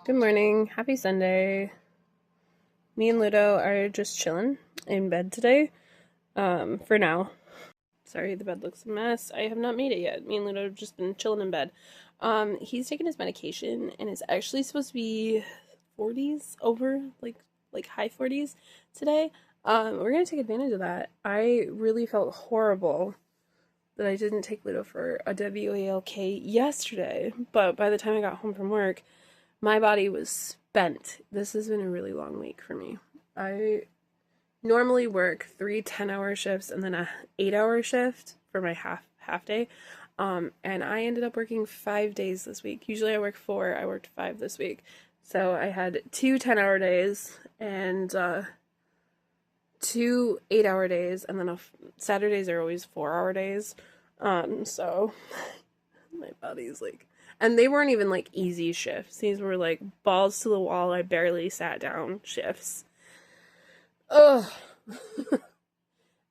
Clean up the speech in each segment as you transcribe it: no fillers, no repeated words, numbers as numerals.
Good morning. Happy Sunday. Me and Ludo are just chilling in bed today. For now. Sorry, the bed looks a mess. I have not made it yet. Me and Ludo have just been chilling in bed. He's taking his medication and it's actually supposed to be 40s over, like high 40s today. We're gonna take advantage of that. I really felt horrible that I didn't take Ludo for a WALK yesterday, but by the time I got home from work, my body was spent. This has been a really long week for me. I normally work 3 10-hour shifts and then a 8-hour shift for my half day. And I ended up working 5 days this week. Usually I work 4. I worked 5 this week. So I had 2 10-hour days and 2 8-hour days, and then Saturdays are always 4-hour days. So my body's like, and they weren't even like easy shifts. These were like balls to the wall, I barely sat down shifts. Ugh.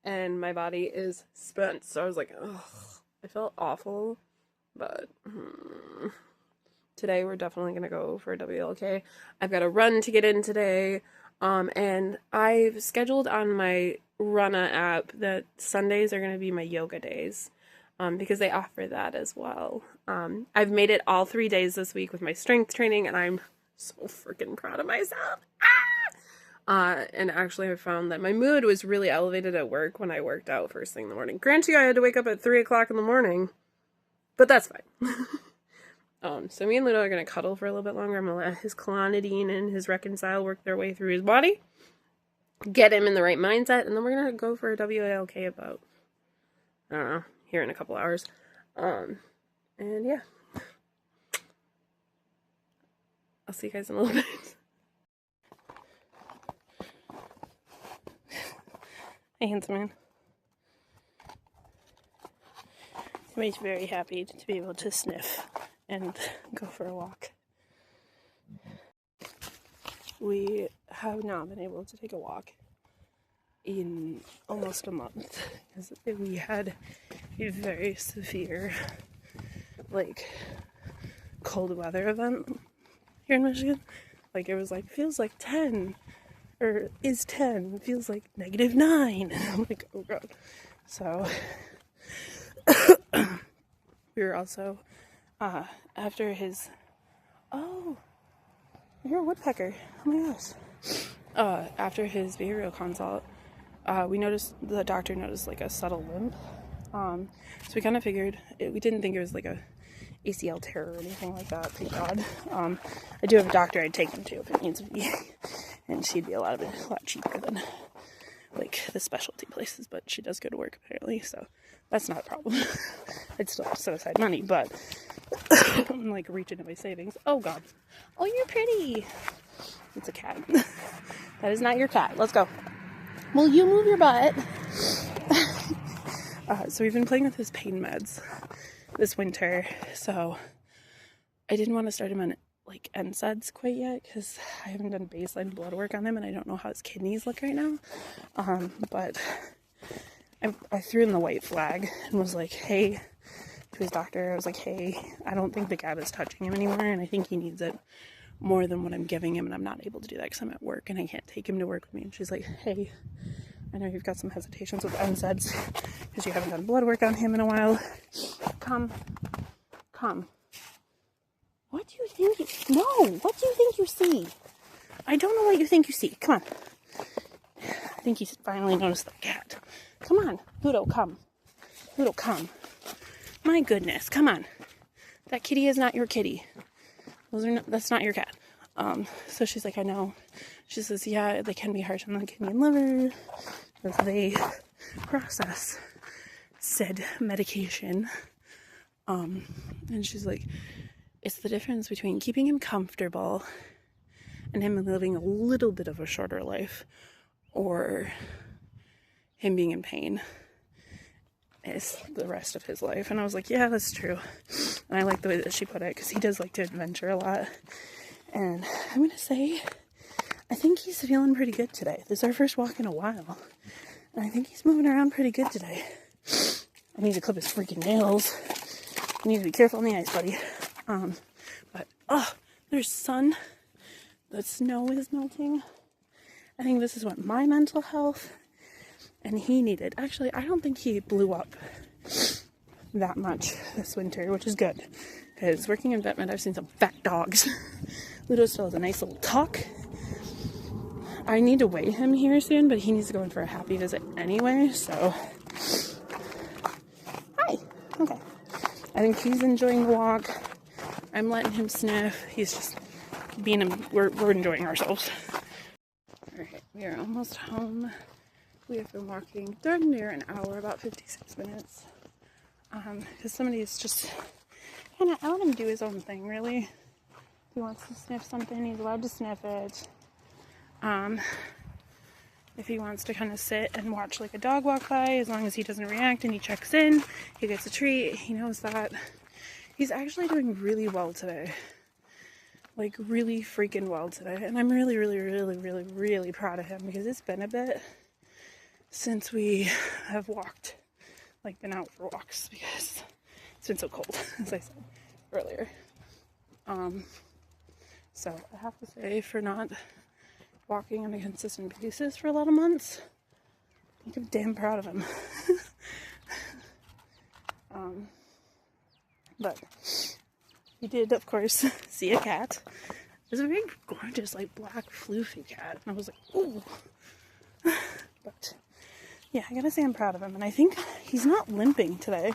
And my body is spent. So I was like, ugh. I felt awful. But today we're definitely going to go for a WLK. I've got a run to get in today. And I've scheduled on my Runna app that Sundays are going to be my yoga days. Because they offer that as well. I've made it all 3 days this week with my strength training, and I'm so freaking proud of myself. And actually I found that my mood was really elevated at work when I worked out first thing in the morning. Granted, I had to wake up at 3 o'clock in the morning, but that's fine. So me and Ludo are going to cuddle for a little bit longer. I'm going to let his clonidine and his Reconcile work their way through his body, get him in the right mindset, and then we're going to go for a WALK about, I don't know, here in a couple hours. And yeah. I'll see you guys in a little bit. Hey, handsome man. He's very happy to be able to sniff and go for a walk. We have not been able to take a walk in almost a month because we had a very severe, like, cold weather event here in Michigan. Like, it was like, feels like 10, or is 10, feels like -9. I'm like, oh god. So we were also after his, oh, you're a woodpecker, oh my gosh. After his behavioral consult, the doctor noticed like a subtle limp. So we kind of figured, we didn't think it was like a ACL tear or anything like that, thank God. I do have a doctor I'd take him to if it needs to be, and she'd be a lot cheaper than like the specialty places, but she does go to work apparently, so that's not a problem. I'd still have to set aside money, but I'm like reaching into my savings. Oh god. Oh, you're pretty. It's a cat. That is not your cat. Let's go. Will you move your butt? So we've been playing with his pain meds this winter, so I didn't want to start him on like NSAIDs quite yet because I haven't done baseline blood work on him and I don't know how his kidneys look right now. But I threw in the white flag and was like, hey, to his doctor, I was like, hey, I don't think the cat is touching him anymore and I think he needs it more than what I'm giving him, and I'm not able to do that because I'm at work and I can't take him to work with me. And she's like, hey, I know you've got some hesitations with NSAIDs because you haven't done blood work on him in a while. Come. What do you think what do you think you see? I don't know what you think you see. Come on. I think he's finally noticed the cat. Come on, Ludo, come. Ludo, come. My goodness, come on. That kitty is not your kitty. That's not your cat. So she's like, I know. She says, yeah, they can be harsh on the kidney and liver as they process said medication. And she's like, it's the difference between keeping him comfortable and him living a little bit of a shorter life or him being in pain is the rest of his life. And I was like, yeah, that's true. And I like the way that she put it because he does like to adventure a lot. And I'm going to say, I think he's feeling pretty good today. This is our first walk in a while. And I think he's moving around pretty good today. I need to clip his freaking nails. You need to be careful on the ice, buddy. But, oh, There's sun. The snow is melting. I think this is what my mental health and he needed. Actually, I don't think he blew up that much this winter, which is good. Because working in vet med, I've seen some fat dogs. Ludo still has a nice little tuck. I need to weigh him here soon, but he needs to go in for a happy visit anyway, so. Hi. Okay. I think he's enjoying the walk. I'm letting him sniff. He's just being, we're enjoying ourselves. Alright, we are almost home. We have been walking darn near an hour, about 56 minutes. Because somebody's just kind of, I let him do his own thing, really. If he wants to sniff something, he's allowed to sniff it. If he wants to kind of sit and watch like a dog walk by, as long as he doesn't react and he checks in, he gets a treat. He knows that. He's actually doing really well today. Like really freaking well today. And I'm really, really, really, really, really proud of him because it's been a bit since we have walked, like been out for walks because it's been so cold, as I said earlier. So I have to say, for not walking on a consistent basis for a lot of months, I think I'm damn proud of him. But he did, of course, see a cat. It was a very gorgeous, like, black, floofy cat. And I was like, ooh. But, yeah, I gotta say I'm proud of him. And I think he's not limping today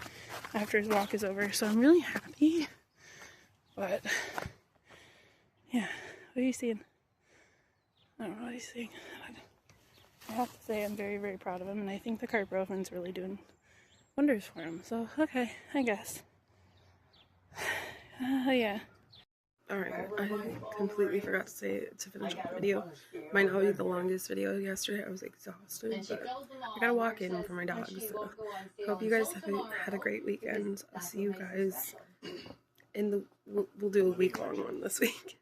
after his walk is over. So I'm really happy. But, yeah. What are you seeing? I don't know what he's seeing. I have to say I'm very, very proud of him. And I think the carproven's really doing wonders for him. So, okay, I guess. Yeah. Alright, I completely forgot to say to finish off the video. Might not be the longest video yesterday. I was exhausted, but I gotta walk in for my dogs. So hope you guys have had a great weekend. I'll see you guys in the. We'll do a week-long one this week.